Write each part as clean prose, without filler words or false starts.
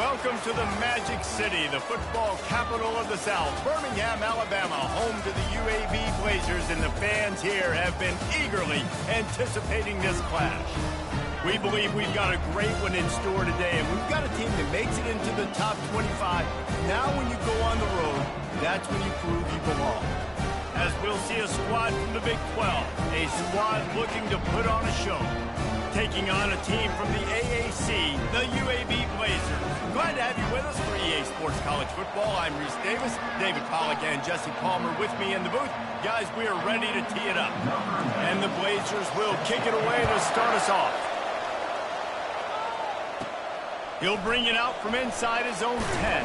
Welcome to the Magic City, the football capital of the South, Birmingham, Alabama, home to the UAB Blazers, and the fans here have been eagerly anticipating this clash. We believe we've got a great one in store today, and we've got a team that makes it into the top 25. Now when you go on the road, that's when you prove you belong. As we'll see a squad from the Big 12, a squad looking to put on a show. Taking on a team from the AAC, the UAB Blazers. Glad to have you with us for EA Sports College Football. I'm Reese Davis, David Pollack, and Jesse Palmer with me in the booth. Guys, we are ready to tee it up. And the Blazers will kick it away to start us off. He'll bring it out from inside his own 10.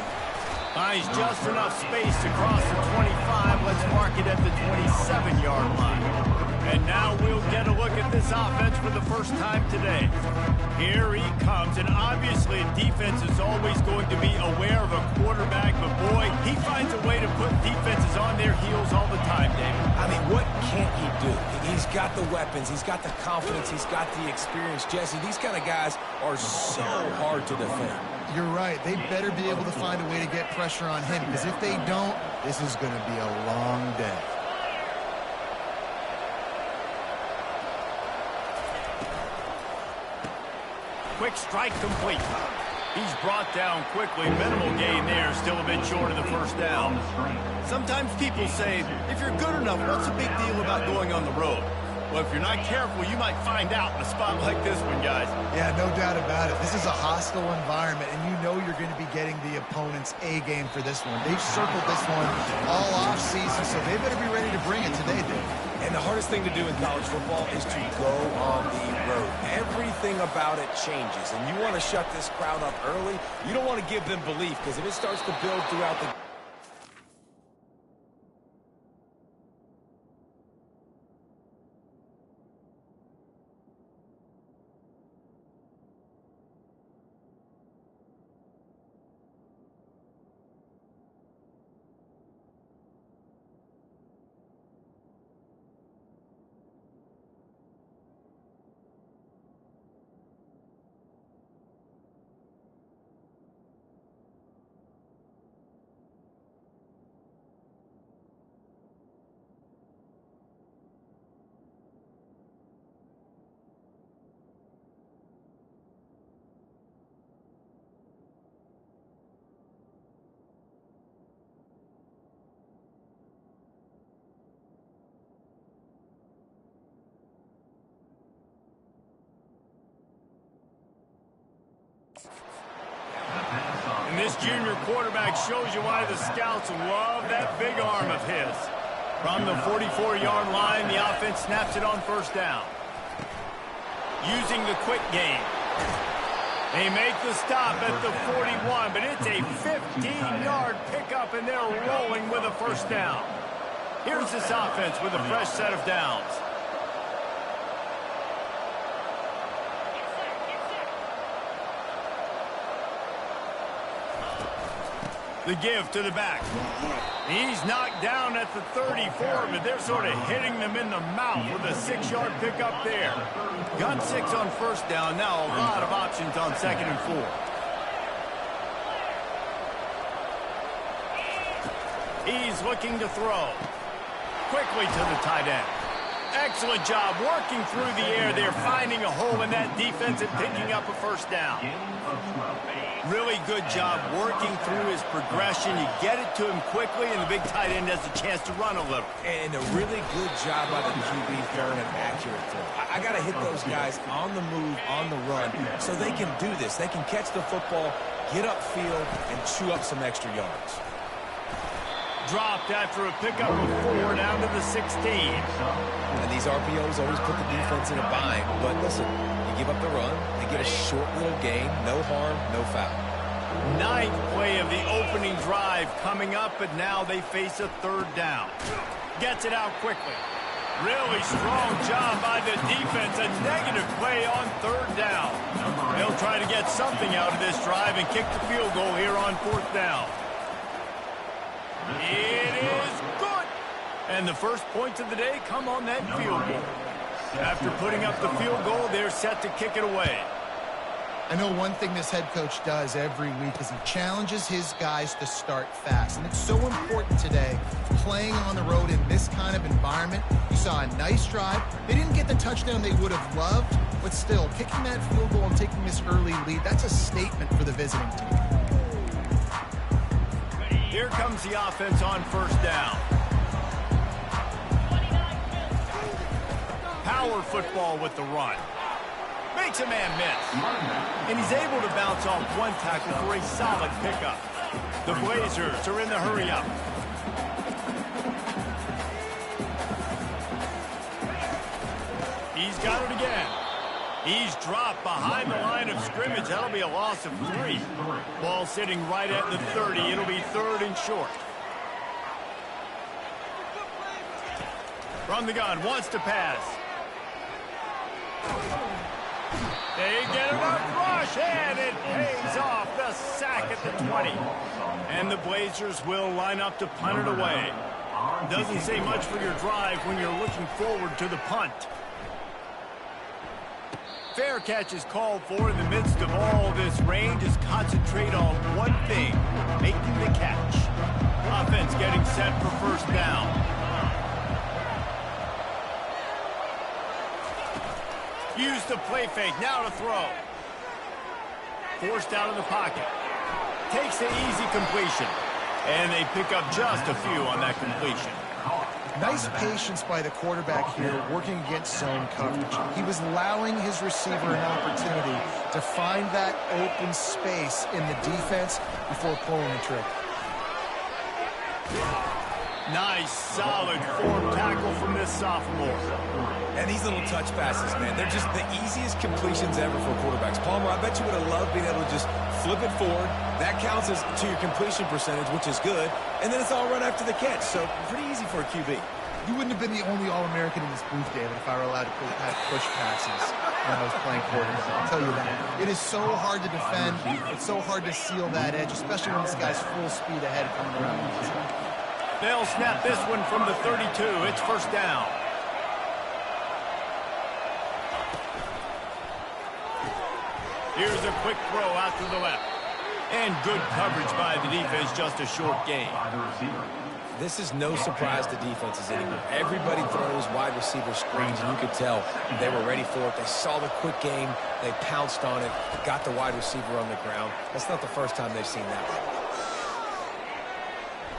Finds just enough space to cross the 25. Let's mark it at the 27-yard line. And now we'll get a look at this offense for the first time today. Here he comes, and obviously defense is always going to be aware of a quarterback, but boy, he finds a way to put defenses on their heels all the time, David. I mean, what can't he do? He's got the weapons, he's got the confidence, he's got the experience. Jesse, these kind of guys are so hard to defend. You're right. They better be able to find a way to get pressure on him, because if they don't, this is going to be a long day. Quick strike complete. He's brought down quickly. Minimal gain there, still a bit short of the first down. Sometimes people say, if you're good enough, what's the big deal about going on the road? Well, if you're not careful, you might find out in a spot like this one, guys. Yeah, no doubt about it. This is a hostile environment, and you know you're going to be getting the opponent's A-game for this one. They've circled this one all off-season, so they better be ready to bring it today, dude. And the hardest thing to do in college football is to go on the road. Everything about it changes, and you want to shut this crowd up early. You don't want to give them belief, because if it starts to build throughout the And this junior quarterback shows you why the scouts love that big arm of his. From the 44-yard line, the offense snaps it on first down. Using the quick game. They make the stop at the 41, but it's a 15-yard pickup, and they're rolling with a first down. Here's this offense with a fresh set of downs. The give to the back. He's knocked down at the 34, but they're sort of hitting them in the mouth with a 6-yard pickup there. Got 6 on first down. Now a lot of options on 2nd and 4. He's looking to throw. Quickly to the tight end. Excellent job working through the air there, finding a hole in that defense and picking up a first down. Really good job working through his progression. You get it to him quickly, and the big tight end has a chance to run a little. And a really good job by the QB throwing an accurate throw. I got to hit those guys on the move, on the run, so they can do this. They can catch the football, get upfield, and chew up some extra yards. Dropped after a pickup of 4 down to the 16. And these RPOs always put the defense in a bind. But listen, you give up the run, they get a short little gain, no harm, no foul. 9th play of the opening drive coming up, but now they face a 3rd down. Gets it out quickly. Really strong job by the defense. A negative play on 3rd down. They'll try to get something out of this drive and kick the field goal here on 4th down. It is good. And the first points of the day come on that field goal. After putting up the field goal, they're set to kick it away. I know one thing this head coach does every week is he challenges his guys to start fast. And it's so important today, playing on the road in this kind of environment. You saw a nice drive. They didn't get the touchdown they would have loved, but still, kicking that field goal and taking this early lead, that's a statement for the visiting team. Here comes the offense on first down. Power football with the run. Makes a man miss. And he's able to bounce off one tackle for a solid pickup. The Blazers are in the hurry-up. He's got it again. He's dropped behind the line of scrimmage. That'll be a loss of 3. Ball sitting right at the 30. It'll be 3rd and short. From the gun, wants to pass. They get him up rush, and it pays off. The sack at the 20. And the Blazers will line up to punt it away. Doesn't say much for your drive when you're looking forward to the punt. Fair catch is called for in the midst of all this rain. Just concentrate on one thing, making the catch. Offense getting set for first down. Use the play fake, now to throw. Forced out of the pocket. Takes the easy completion. And they pick up just a few on that completion. Nice patience by the quarterback here, working against zone coverage. He was allowing his receiver an opportunity to find that open space in the defense before pulling the trigger. Nice, solid form tackle from this sophomore. And these little touch passes, man, they're just the easiest completions ever for quarterbacks. Palmer, I bet you would have loved being able to just flip it forward. That counts as to your completion percentage, which is good. And then it's all run after the catch, so pretty easy for a QB. You wouldn't have been the only All-American in this booth, David, if I were allowed to have push passes when I was playing quarterback. I'll tell you that. It is so hard to defend. It's so hard to seal that edge, especially when this guy's full speed ahead coming around. They'll snap this one from the 32. It's first down. Here's a quick throw out to the left. And good coverage by the defense, just a short gain. This is no surprise to defenses anymore. Everybody throws wide receiver screens, and you could tell they were ready for it. They saw the quick game. They pounced on it, got the wide receiver on the ground. That's not the first time they've seen that.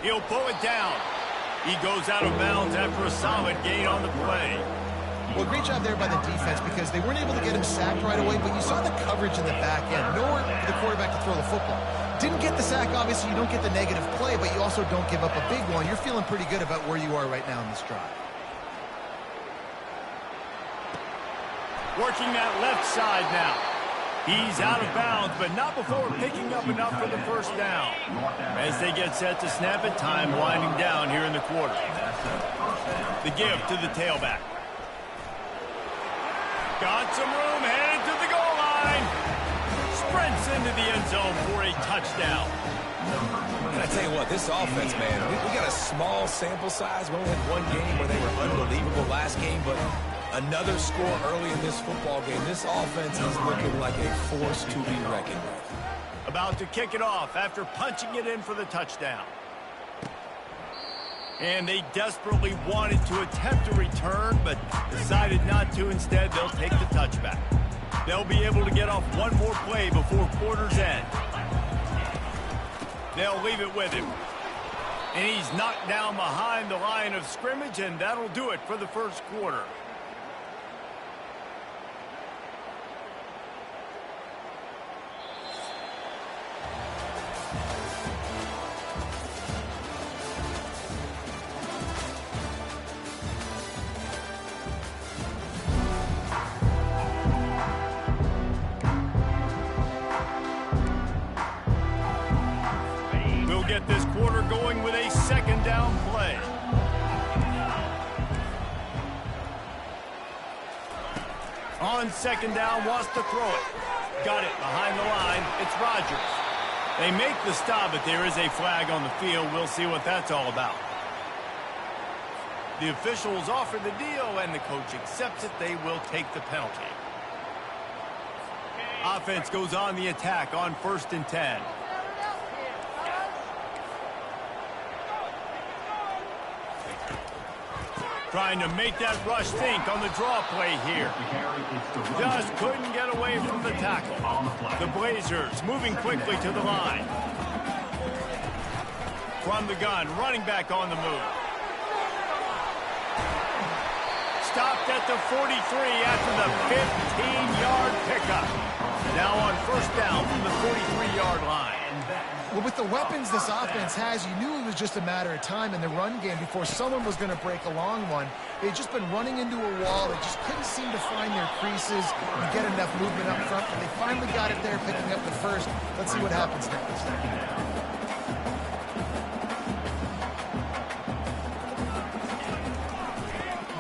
He'll pull it down. He goes out of bounds after a solid gain on the play. Well, great job there by the defense because they weren't able to get him sacked right away, but you saw the coverage in the back end. Nowhere for the quarterback to throw the football. Didn't get the sack, obviously. You don't get the negative play, but you also don't give up a big one. You're feeling pretty good about where you are right now in this drive. Working that left side now. He's out of bounds, but not before picking up enough for the first down. As they get set to snap it, time winding down here in the quarter. The give to the tailback. Got some room, headed to the goal line. Sprints into the end zone for a touchdown. And I tell you what, this offense, man, we got a small sample size. We only had one game where they were unbelievable last game, but another score early in this football game. This offense is looking like a force to be reckoned with. About to kick it off after punching it in for the touchdown. And they desperately wanted to attempt a return, but decided not to. Instead, they'll take the touchback. They'll be able to get off one more play before quarter's end. They'll leave it with him. And he's knocked down behind the line of scrimmage, and that'll do it for the first quarter. Get this quarter going with a second down play. On second down, wants to throw it. Got it behind the line. It's Rodgers. They make the stop, but there is a flag on the field. We'll see what that's all about. The officials offer the deal, and the coach accepts it. They will take the penalty. Offense goes on the attack on 1st and 10. Trying to make that rush think on the draw play here. Just couldn't get away from the tackle. The Blazers moving quickly to the line. From the gun, running back on the move. Stopped at the 43 after the 15-yard pickup. Now on 1st down from the 43-yard line. Well, with the weapons this offense has, you knew it was just a matter of time in the run game before someone was going to break a long one. They'd just been running into a wall. They just couldn't seem to find their creases and get enough movement up front. But they finally got it there, picking up the first. Let's see what happens next.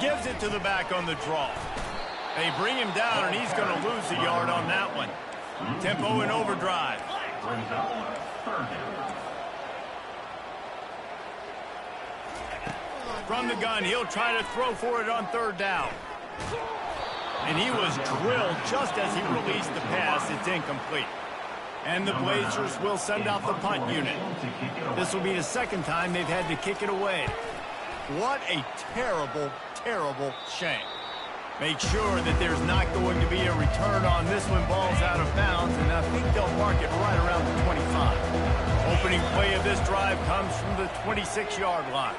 Gives it to the back on the draw. They bring him down, and he's going to lose a yard on that one. Tempo in overdrive. From the gun, he'll try to throw for it on 3rd down. And he was drilled just as he released the pass. It's incomplete. And the Blazers will send out the punt unit. This will be the 2nd time they've had to kick it away. What a terrible, terrible shame. Make sure that there's not going to be a return on this one. Ball's out of bounds, and I think they'll mark it right around the 25. Opening play of this drive comes from the 26-yard line.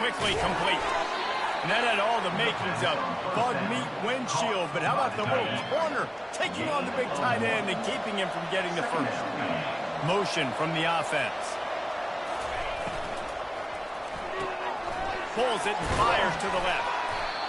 Quickly complete. And that had all the makings of bug meat windshield, but how about the little corner taking on the big tight end and keeping him from getting the first? Motion from the offense. Pulls it and fires to the left.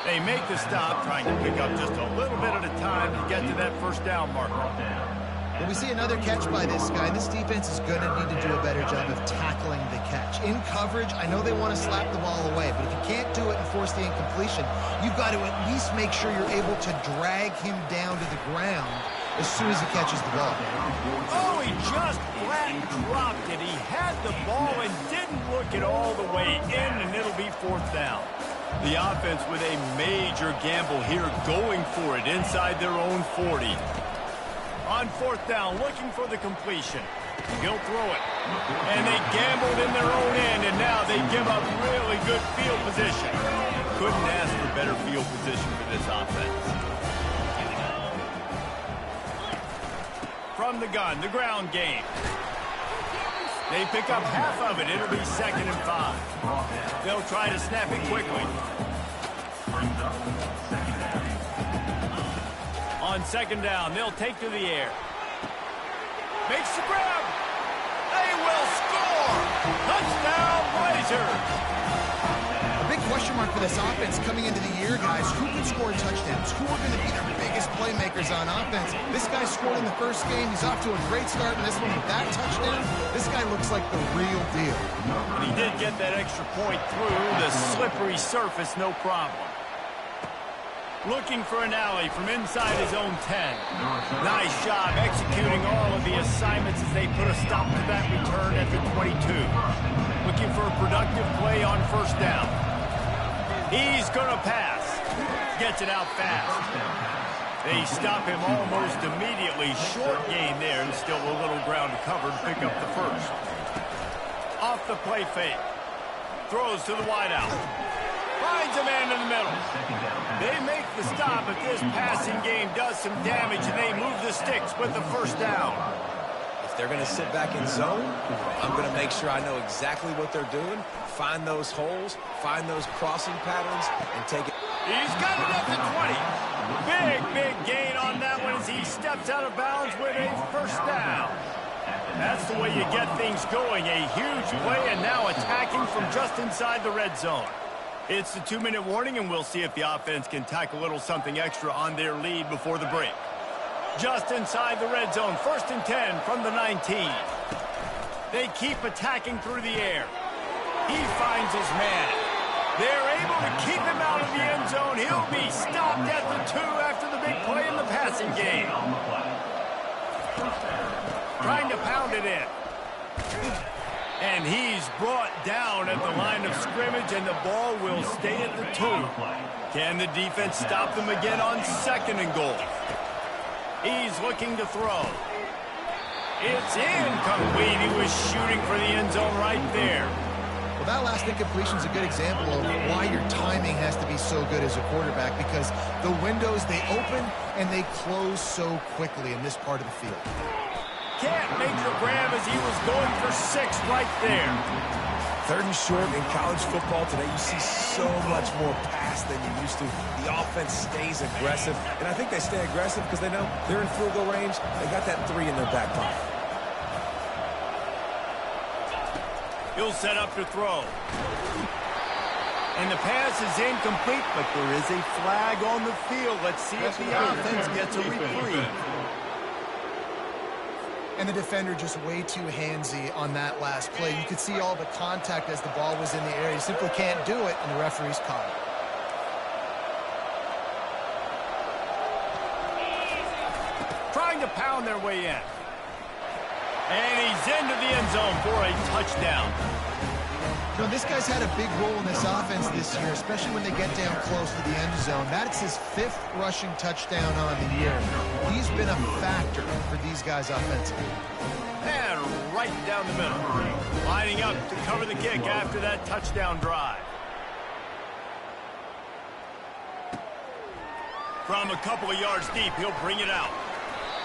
They make the stop, trying to pick up just a little bit at a time to get to that 1st down marker. Well, we see another catch by this guy. This defense is going to need to do a better job of tackling the catch. In coverage, I know they want to slap the ball away, but if you can't do it and force the incompletion, you've got to at least make sure you're able to drag him down to the ground as soon as he catches the ball. Oh, he just flat dropped it. He had the ball and didn't look it all the way in, and it'll be 4th down. The offense with a major gamble here, going for it inside their own 40. On 4th down, looking for the completion. He'll throw it. And they gambled in their own end, and now they give up really good field position. Couldn't ask for better field position for this offense. From the gun, the ground game. They pick up half of it. It'll be 2nd and 5. They'll try to snap it quickly. On 2nd down, they'll take to the air. Makes the grab. They will score. Touchdown, Blazers. A big question mark for this offense coming into the year, guys. Who can score touchdowns? Who are going to be their biggest playmakers on offense? This guy scored in the 1st game. He's off to a great start in this one with that touchdown. This guy looks like the real deal. And he did get that extra point through the slippery surface, no problem. Looking for an alley from inside his own 10. Nice job executing all of the assignments as they put a stop to that return at the 22. Looking for a productive play on 1st down. He's going to pass. Gets it out fast. They stop him almost immediately. Short gain there, and still a little ground to cover to pick up the 1st. Off the play fake. Throws to the wideout. Finds a man in the middle. They make the stop, but this passing game does some damage, and they move the sticks with the 1st down. If they're going to sit back in zone, I'm going to make sure I know exactly what they're doing, find those holes, find those crossing patterns, and take it. He's got it at the 20. Big gain on that one as he steps out of bounds with a 1st down. That's the way you get things going. A huge play, and now attacking from just inside the red zone. It's the 2-minute warning, and we'll see if the offense can tack a little something extra on their lead before the break. Just inside the red zone, 1st and 10 from the 19. They keep attacking through the air. He finds his man. They're able to keep him out of the end zone. He'll be stopped at the 2 after the big play in the passing game. Trying to pound it in. And he's brought down at the line of scrimmage, and the ball will stay at the 2. Can the defense stop them again on 2nd and goal? He's looking to throw. It's incomplete. He was shooting for the end zone right there. Well, that last incompletion is a good example of why your timing has to be so good as a quarterback, because the windows, they open and they close so quickly in this part of the field. Can't make the grab as he was going for 6 right there. 3rd and short in college football today, you see so much more pass than you used to. The offense stays aggressive, and I think they stay aggressive because they know they're in field goal range. They got that 3 in their back pocket. He'll set up to throw. And the pass is incomplete, but there is a flag on the field. Let's see if the offense gets a reprieve. And the defender just way too handsy on that last play. You could see all the contact as the ball was in the air. You simply can't do it, and the referee's caught it. Trying to pound their way in. And he's into the end zone for a touchdown. You know, this guy's had a big role in this offense this year, especially when they get down close to the end zone. That's his 5th rushing touchdown on the year. He's been a factor for these guys offensively. And right down the middle. Lining up to cover the kick after that touchdown drive. From a couple of yards deep, he'll bring it out.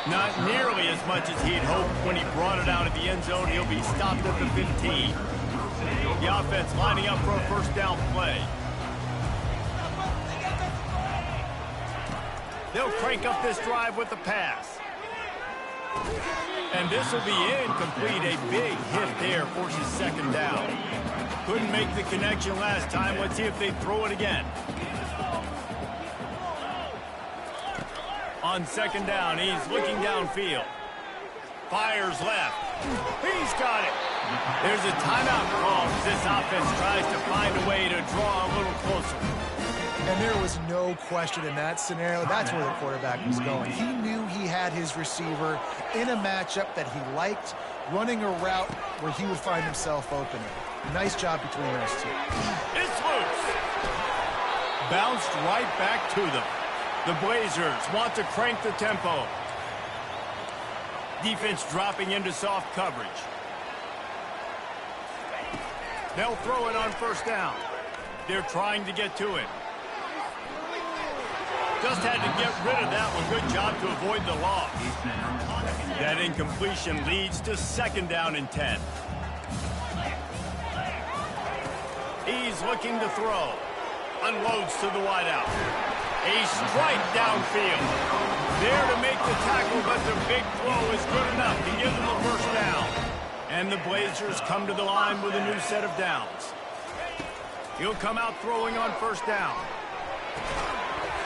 Not nearly as much as he'd hoped when he brought it out of the end zone. He'll be stopped at the 15. The offense lining up for a 1st down play. They'll crank up this drive with the pass. And this will be incomplete. A big hit there forces 2nd down. Couldn't make the connection last time. Let's see if they throw it again. On 2nd down, he's looking downfield. Fires left. He's got it. There's a timeout call as this offense tries to find a way to draw a little closer. And there was no question in that scenario. That's where the quarterback was going. He knew he had his receiver in a matchup that he liked, running a route where he would find himself open. Nice job between those two. It's loose. Bounced right back to them. The Blazers want to crank the tempo. Defense dropping into soft coverage. They'll throw it on 1st down. They're trying to get to it. Just had to get rid of that one. Good job to avoid the loss. That incompletion leads to 2nd down and 10. He's looking to throw. Unloads to the wideout. A strike downfield. There to make the tackle, but the big throw is good enough to give them a 1st down. And the Blazers come to the line with a new set of downs. He'll come out throwing on 1st down.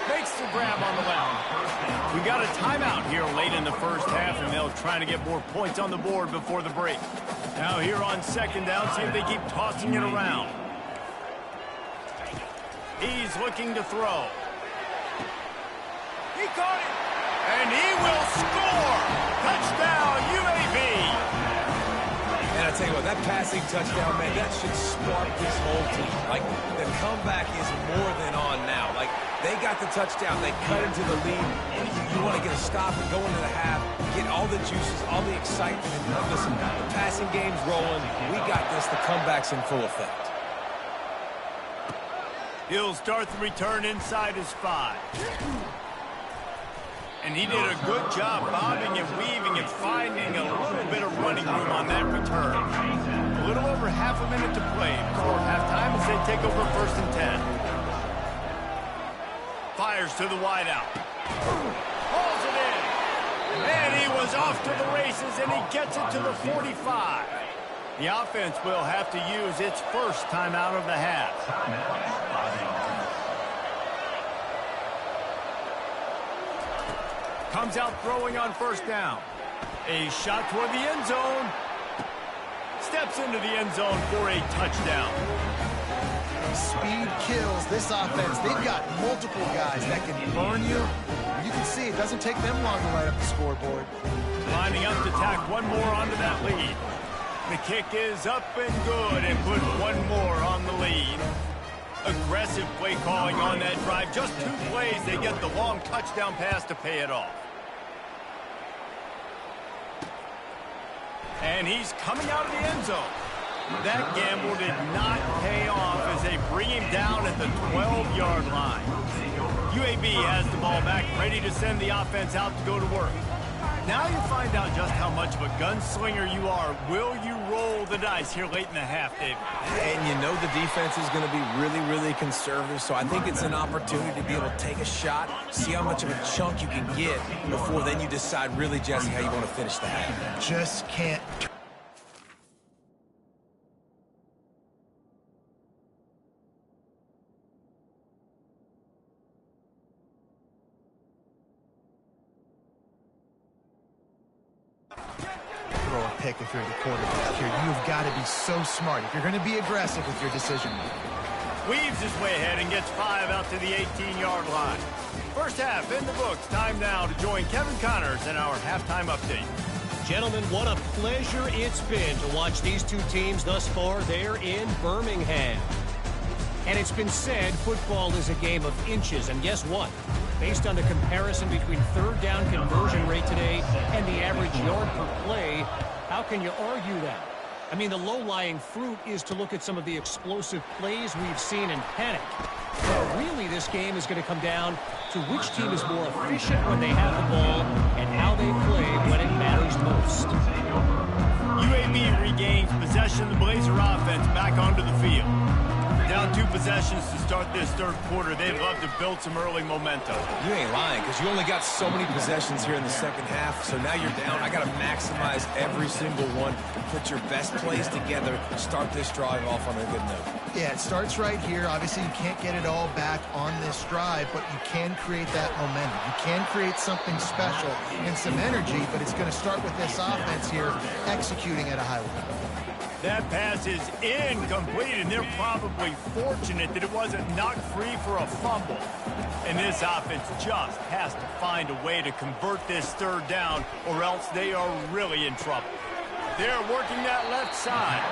Makes the grab on the left. We got a timeout here late in the 1st half, and they'll try to get more points on the board before the break. Now here on 2nd down, see if they keep tossing it around. He's looking to throw. He caught it. And he will score. Touchdown, UAB. And I tell you what, that passing touchdown, man, that should spark this whole team. Like, the comeback is more than on now. Like, they got the touchdown. They cut into the lead. You want to get a stop and go into the half, get all the juices, all the excitement. And listen, the passing game's rolling. We got this. The comeback's in full effect. He'll start the return inside his 5. And he did a good job bobbing and weaving and finding a little bit of running room on that return. A little over half a minute to play before halftime as they take over 1st and 10. Fires to the wideout. Hauls it in. And he was off to the races, and he gets it to the 45. The offense will have to use its 1st timeout of the half. Comes out throwing on 1st down. A shot toward the end zone. Steps into the end zone for a touchdown. Speed kills this offense. They've got multiple guys that can burn you. You can see it doesn't take them long to light up the scoreboard. Lining up to tack one more onto that lead. The kick is up and good and put one more on the lead. Aggressive play calling on that drive. Just 2 plays, they get the long touchdown pass to pay it off. And he's coming out of the end zone. That gamble did not pay off as they bring him down at the 12-yard line. UAB has the ball back, ready to send the offense out to go to work. Now you find out just how much of a gunslinger you are. Will you roll the dice here late in the half, David? And you know the defense is going to be really, really conservative, so I think it's an opportunity to be able to take a shot, see how much of a chunk you can get before then you decide really, Jesse, how you want to finish the half. Just can't. Throw a pick if you're the quarterback here. You've got to be so smart if you're going to be aggressive with your decision making. Weaves his way ahead and gets 5 out to the 18-yard line. First half in the books. Time now to join Kevin Connors in our halftime update. Gentlemen, what a pleasure it's been to watch these two teams thus far there in Birmingham. And it's been said football is a game of inches, and guess what? Based on the comparison between third down conversion rate today and the average yard per play, how can you argue that? I mean, the low-lying fruit is to look at some of the explosive plays we've seen in panic. But really, this game is going to come down to which team is more efficient when they have the ball and how they play when it matters most. UAB regains possession of the Blazer offense back onto the field. Down 2 possessions to start this third quarter. They'd love to build some early momentum. You ain't lying, because you only got so many possessions here in the second half, so now you're down. I got to maximize every single one and put your best plays together to start this drive off on a good note. Yeah, it starts right here. Obviously, you can't get it all back on this drive, but you can create that momentum. You can create something special and some energy, but it's going to start with this offense here executing at a high level. That pass is incomplete, and they're probably fortunate that it wasn't knocked free for a fumble. And this offense just has to find a way to convert this third down, or else they are really in trouble. They're working that left side.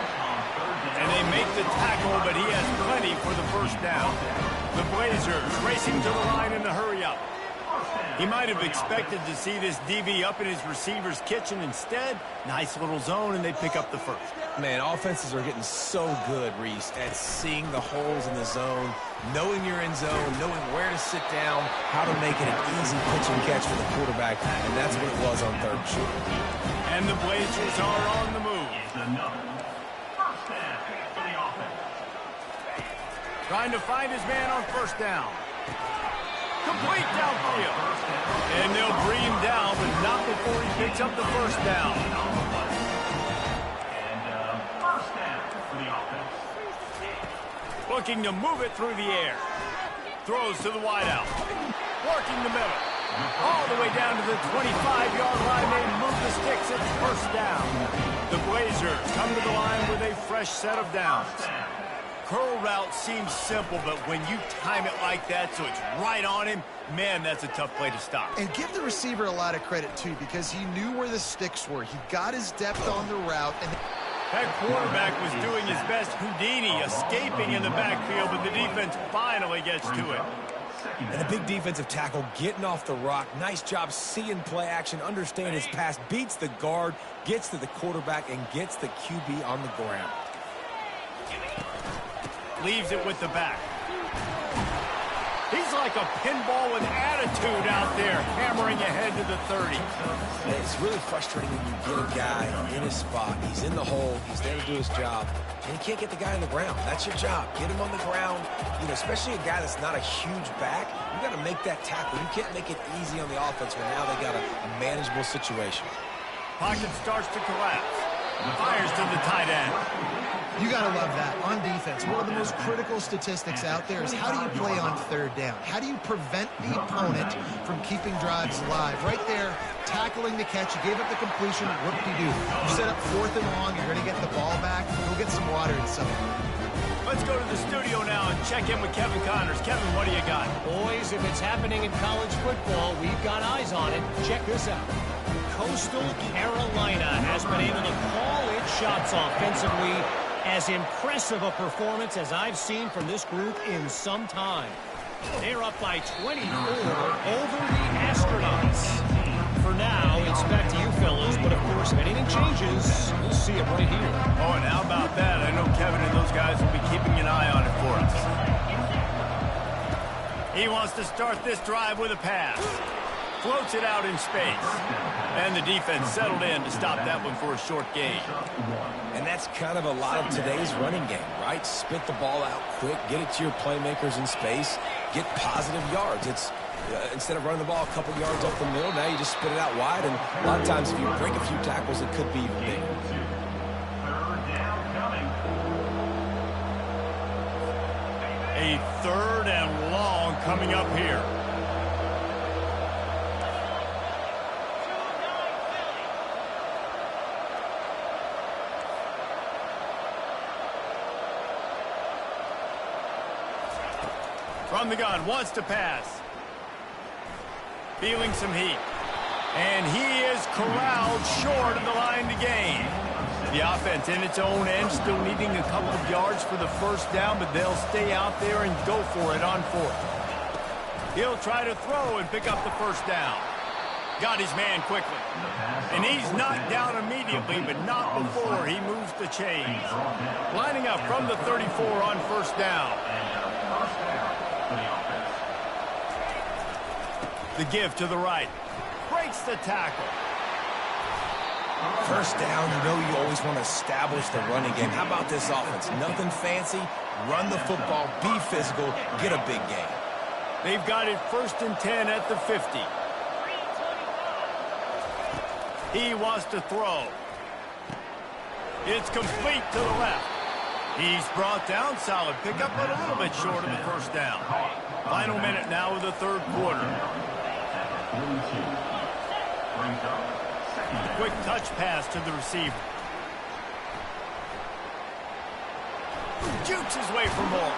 And they make the tackle, but he has plenty for the first down. The Blazers racing to the line in the hurry-up. He might have expected to see this DB up in his receiver's kitchen. Instead, nice little zone, and they pick up the first. Man, offenses are getting so good, Reese, at seeing the holes in the zone, knowing you're in zone, knowing where to sit down, how to make it an easy pitch and catch for the quarterback, and that's what it was on third and short. And the Blazers are on the move. Trying to find his man on first down. Complete downfield. And they'll bring him down, but not before he picks up the first down. First down for the offense. Looking to move it through the air. Throws to the wideout. Working the middle. All the way down to the 25-yard line. They move the sticks. It's first down. The Blazers come to the line with a fresh set of downs. Curl route seems simple, but when you time it like that so it's right on him, man, that's a tough play to stop. And give the receiver a lot of credit, too, because he knew where the sticks were. He got his depth on the route. And that quarterback was doing his best Houdini, escaping in the backfield, but the defense finally gets to it. And the big defensive tackle getting off the rock. Nice job seeing play action, understand his pass, beats the guard, gets to the quarterback, and gets the QB on the ground. Leaves it with the back. He's like a pinball with attitude out there, hammering ahead to the 30. It's really frustrating when you get a guy in his spot. He's in the hole. He's there to do his job. And you can't get the guy on the ground. That's your job. Get him on the ground. You know, especially a guy that's not a huge back. You got to make that tackle. You can't make it easy on the offense when now they got a manageable situation. Pocket starts to collapse. Fires to the tight end. you got to love that. On defense, one of the most critical statistics out there is how do you play on third down? How do you prevent the opponent from keeping drives alive? Right there, tackling the catch. You gave up the completion. Whoop-de-doo. You set up 4th and long. You're going to get the ball back. Go get some water and something. Let's go to the studio now and check in with Kevin Connors. Kevin, what do you got? Boys, if it's happening in college football, we've got eyes on it. Check this out. Coastal Carolina has been able to call its shots offensively. As impressive a performance as I've seen from this group in some time. They're up by 24 over the Astronauts. For now, it's back to you fellas, but of course If anything changes, we'll see it right here. Oh, and how about that? I know Kevin and those guys will be keeping an eye on it for us. He wants to start this drive with a pass. Floats it out in space. And the defense settled in to stop that one for a short gain. And that's kind of a lot of today's running game, right? Spit the ball out quick, get it to your playmakers in space, get positive yards. It's instead of running the ball a couple yards up the middle, now you just spit it out wide. And a lot of times if you break a few tackles, it could be even bigger. A 3rd and long coming up here. From the gun, wants to pass. Feeling some heat. And he is corralled short of the line to gain. The offense in its own end still needing a couple of yards for the first down, but they'll stay out there and go for it on 4th. He'll try to throw and pick up the first down. Got his man quickly. And he's knocked down immediately, but not before he moves the chains. Lining up from the 34 on first down. The give to the right. Breaks the tackle. First down, you know you always want to establish the running game. How about this offense? Nothing fancy. Run the football, be physical, get a big gain. They've got it 1st and 10 at the 50. He wants to throw. It's complete to the left. He's brought down, solid pickup, but a little bit short of the first down. Final minute now of the 3rd quarter. Quick touch pass to the receiver. Jukes his way for more.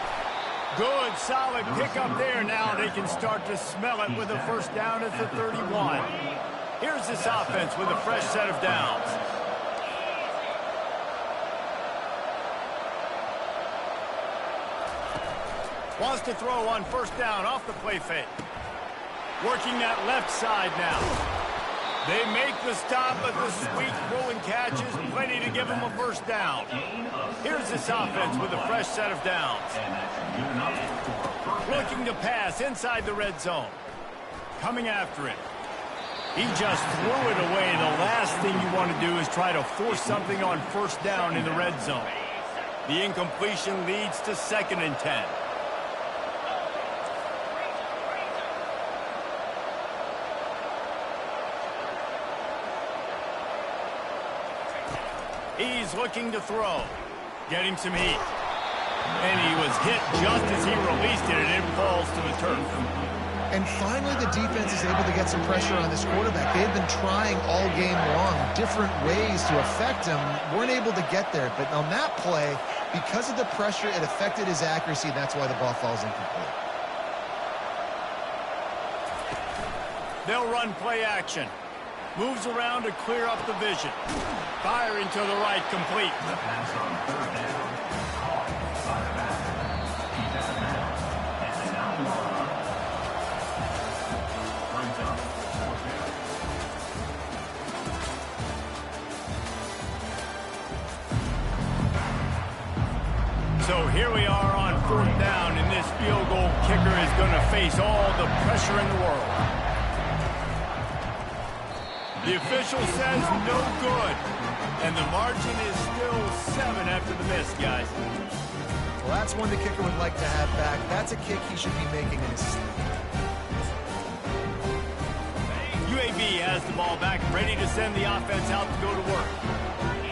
Good, solid pickup there. Now they can start to smell it with a first down at the 31. Here's this offense with a fresh set of downs. Wants to throw on first down off the play fake. Working that left side now. They make the stop, but the sweet throw and catch is plenty to give them a first down. Here's this offense with a fresh set of downs. Looking to pass inside the red zone. Coming after it. He just threw it away. The last thing you want to do is try to force something on first down in the red zone. The incompletion leads to 2nd and 10. He's looking to throw. Getting some heat. And he was hit just as he released it, and it falls to the turf. And finally, the defense is able to get some pressure on this quarterback. They've been trying all game long, different ways to affect him. Weren't able to get there. But on that play, because of the pressure, it affected his accuracy. That's why the ball falls incomplete. They'll run play action. Moves around to clear up the vision. Firing to the right, complete. The pass on 3rd down. Caught by the back. Keep that down. And now the ball. Brings up 4th down. So here we are on 4th down, and this field goal kicker is going to face all the pressure in the world. The official says no good. And the margin is still 7 after the miss, guys. Well, that's one the kicker would like to have back. That's a kick he should be making in his sleep. UAB has the ball back, ready to send the offense out to go to work.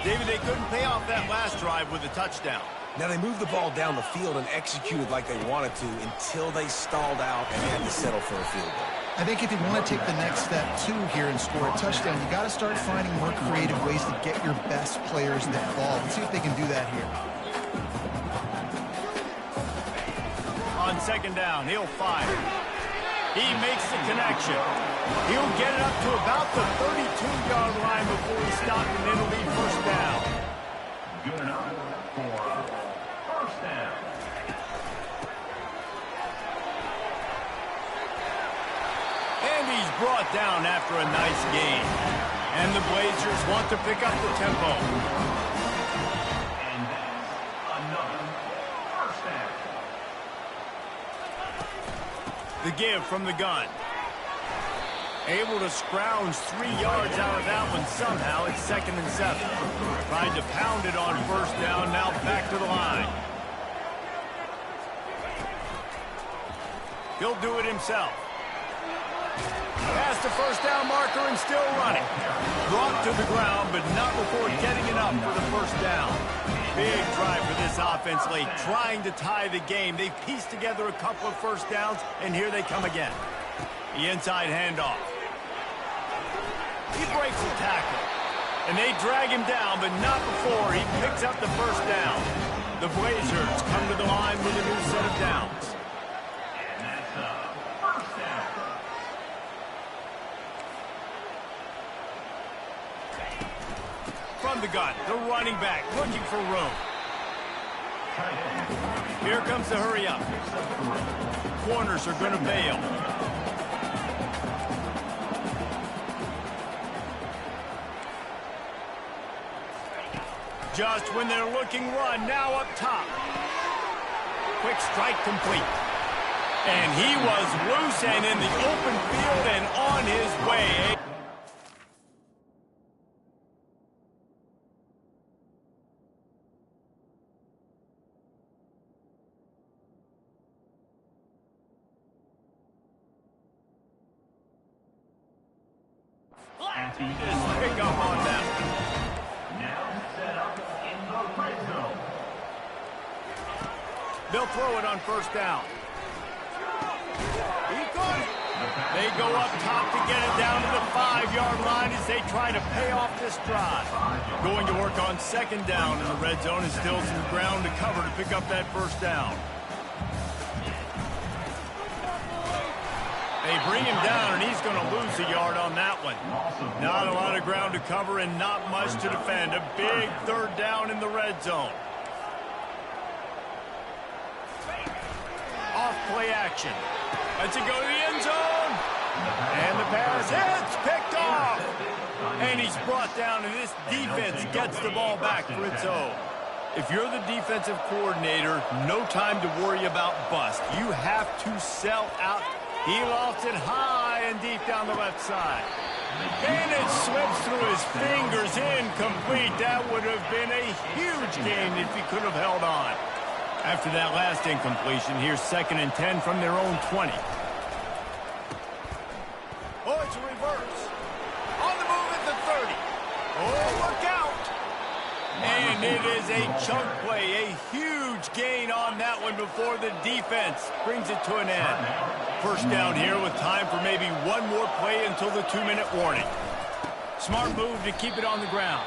David, they couldn't pay off that last drive with a touchdown. Now they moved the ball down the field and executed like they wanted to until they stalled out and had to settle for a field goal. I think if you want to take the next step, too, here and score a touchdown, you got to start finding more creative ways to get your best players that ball. Let's see if they can do that here. On 2nd down, he'll fire. He makes the connection. He'll get it up to about the 32-yard line before he stopped, and it'll be first down. Good enough for first down. And he's brought down after a nice gain. And the Blazers want to pick up the tempo. And that's another first down. The give from the gun. Able to scrounge 3 yards out of that one somehow. It's 2nd and 7. Tried to pound it on first down. Now back to the line. He'll do it himself. Past the first down marker and still running. Brought to the ground, but not before getting it up for the first down. Big drive for this offense late, trying to tie the game. They've pieced together a couple of first downs, and here they come again. The inside handoff. He breaks the tackle, and they drag him down, but not before he picks up the first down. The Blazers come to the line with a new set of downs. And that's a first down. From the gun, the running back looking for room. Here comes the hurry up. Corners are going to bail. Just when they're looking run, now up top. Quick strike complete. And he was loose and in the open field and on his way. Just pick up on that. Now set up in the red zone. They'll throw it on first down. He got it. They go up top to get it down to the 5-yard line as they try to pay off this drive. Going to work on 2nd down in the red zone and still some ground to cover to pick up that first down. They bring him down, and he's going to lose a yard on that one. Not a lot of ground to cover and not much to defend. A big 3rd down in the red zone. Off play action. Lets it go to the end zone. And the pass hits, picked off. And he's brought down, and this defense gets the ball back for its own. If you're the defensive coordinator, no time to worry about bust. You have to sell out. He lofts it high and deep down the left side. And it slips through his fingers, incomplete. That would have been a huge gain if he could have held on. After that last incompletion, here's 2nd and 10 from their own 20. Oh, it's a reverse. On the move at the 30. Oh, look out. And it is a chunk play, a huge gain on that one before the defense brings it to an end. First down here with time for maybe one more play until the 2-minute warning. Smart move to keep it on the ground.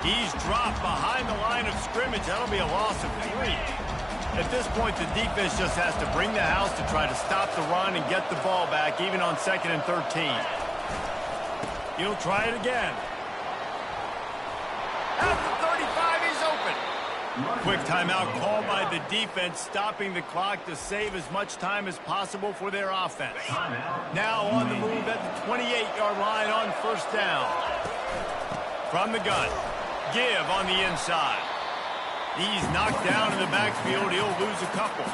He's dropped behind the line of scrimmage. That'll be a loss of 3. At this point, the defense just has to bring the house to try to stop the run and get the ball back, even on 2nd and 13. He'll try it again. At the 35, he's open. Quick timeout called by the defense, stopping the clock to save as much time as possible for their offense. Now on the move at the 28-yard line on first down. From the gun, give on the inside. He's knocked down in the backfield. He'll lose a couple.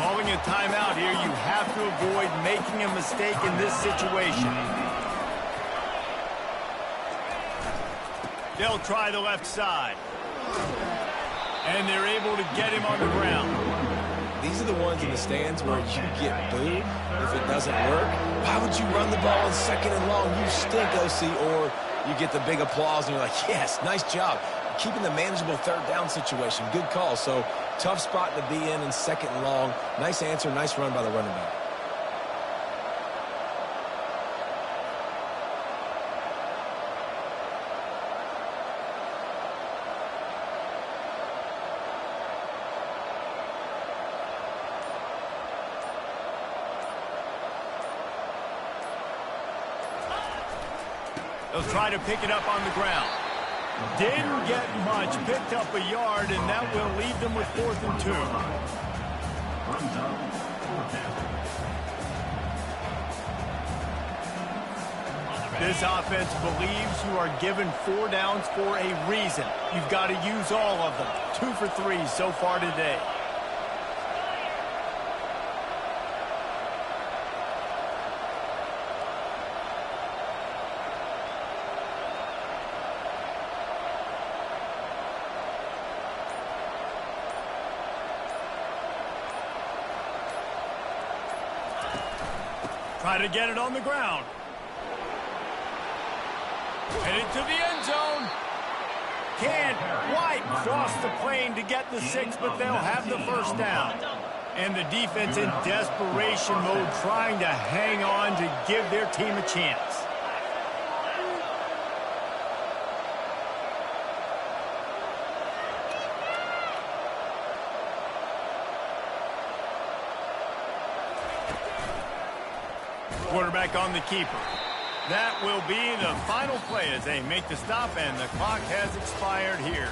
Calling a timeout here, you have to avoid making a mistake in this situation. They'll try the left side. And they're able to get him on the ground. These are the ones in the stands where you get booed if it doesn't work. Why would you run the ball on 2nd and long? You stink, OC. Or you get the big applause and you're like, yes, nice job. Keeping the manageable 3rd down situation. Good call. So tough spot to be in 2nd and long. Nice answer, nice run by the running back. They'll try to pick it up on the ground. Didn't get much, picked up a yard, and that will leave them with 4th and 2. This offense believes you are given 4 downs for a reason. You've got to use all of them. 2 for 3 so far today. Try to get it on the ground. Headed to the end zone. Can't quite cross the plane to get the 6, but they'll have the first down. And the defense in desperation mode, trying to hang on to give their team a chance. Quarterback on the keeper. That will be the final play as they make the stop, and the clock has expired here.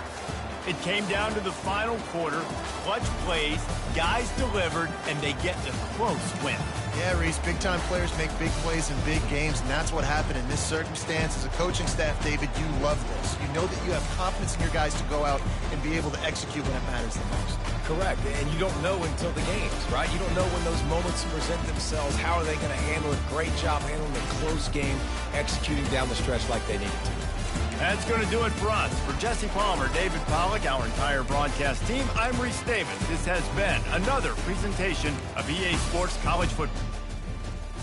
It came down to the final quarter. Clutch plays, guys delivered, and they get the close win. Yeah, Reese, big-time players make big plays in big games, and that's what happened in this circumstance. As a coaching staff, David, you love this. You know that you have confidence in your guys to go out and be able to execute when it matters the most. Correct, and you don't know until the games, right? You don't know when those moments present themselves. How are they going to handle it? Great job handling a close game, executing down the stretch like they needed to. That's going to do it for us. For Jesse Palmer, David Pollack, our entire broadcast team, I'm Reese Davis. This has been another presentation of EA Sports College Football.